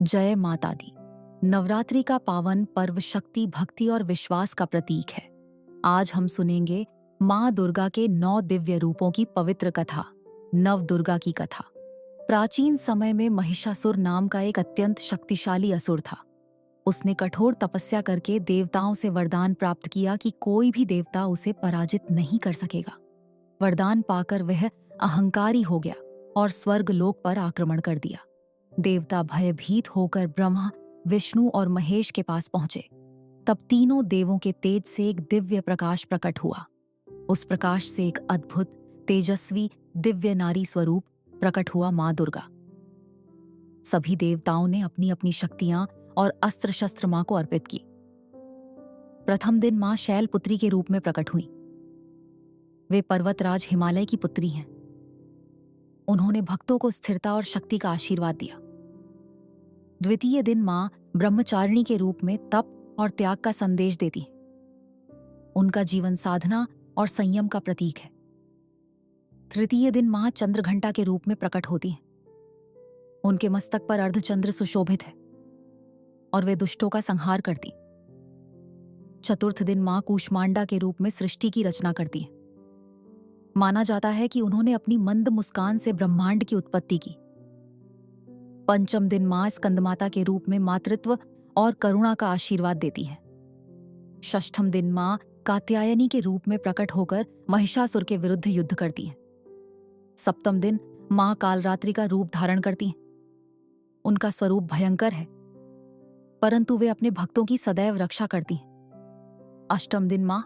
जय माता दी। नवरात्रि का पावन पर्व शक्ति, भक्ति और विश्वास का प्रतीक है। आज हम सुनेंगे माँ दुर्गा के 9 दिव्य रूपों की पवित्र कथा, नव दुर्गा की कथा। प्राचीन समय में महिषासुर नाम का एक अत्यंत शक्तिशाली असुर था। उसने कठोर तपस्या करके देवताओं से वरदान प्राप्त किया कि कोई भी देवता उसे पराजित नहीं कर सकेगा। वरदान पाकर वह अहंकारी हो गया और स्वर्ग लोक पर आक्रमण कर दिया। देवता भयभीत होकर ब्रह्मा, विष्णु और महेश के पास पहुंचे। तब तीनों देवों के तेज से एक दिव्य प्रकाश प्रकट हुआ। उस प्रकाश से एक अद्भुत, तेजस्वी, दिव्य नारी स्वरूप प्रकट हुआ मां दुर्गा। सभी देवताओं ने अपनी अपनी शक्तियां और अस्त्र शस्त्र मां को अर्पित की। प्रथम दिन मां शैलपुत्री के रूप में प्रकट हुई। वे पर्वतराज हिमालय की पुत्री हैं। उन्होंने भक्तों को स्थिरता और शक्ति का आशीर्वाद दिया। द्वितीय दिन मां ब्रह्मचारिणी के रूप में तप और त्याग का संदेश देती है। उनका जीवन साधना और संयम का प्रतीक है। तृतीय दिन मां चंद्रघंटा के रूप में प्रकट होती हैं। उनके मस्तक पर अर्धचंद्र सुशोभित है और वे दुष्टों का संहार करती। चतुर्थ दिन मां कूष्मांडा के रूप में सृष्टि की रचना करती है। माना जाता है कि उन्होंने अपनी मंद मुस्कान से ब्रह्मांड की उत्पत्ति की। पंचम दिन मां स्कंदमाता के रूप में मातृत्व और करुणा का आशीर्वाद देती है। षष्ठम दिन मां कात्यायनी के रूप में प्रकट होकर महिषासुर के विरुद्ध युद्ध करती है। सप्तम दिन मां कालरात्रि का रूप धारण करती हैं। उनका स्वरूप भयंकर है, परंतु वे अपने भक्तों की सदैव रक्षा करती हैं। अष्टम दिन मां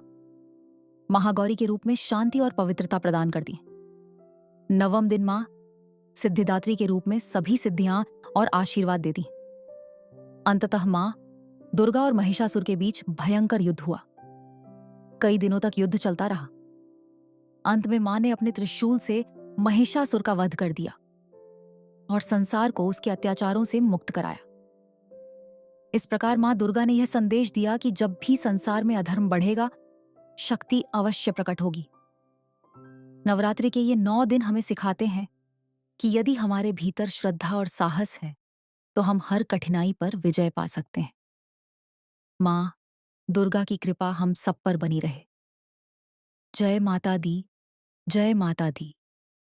महागौरी के रूप में शांति और पवित्रता प्रदान करती हैं। नवम दिन मां सिद्धिदात्री के रूप में सभी सिद्धियां और आशीर्वाद देती हैं। अंततः मां दुर्गा और महिषासुर के बीच भयंकर युद्ध हुआ। कई दिनों तक युद्ध चलता रहा। अंत में मां ने अपने त्रिशूल से महिषासुर का वध कर दिया और संसार को उसके अत्याचारों से मुक्त कराया। इस प्रकार मां दुर्गा ने यह संदेश दिया कि जब भी संसार में अधर्म बढ़ेगा, शक्ति अवश्य प्रकट होगी। नवरात्रि के ये 9 दिन हमें सिखाते हैं कि यदि हमारे भीतर श्रद्धा और साहस है तो हम हर कठिनाई पर विजय पा सकते हैं। मां दुर्गा की कृपा हम सब पर बनी रहे। जय माता दी, जय माता दी।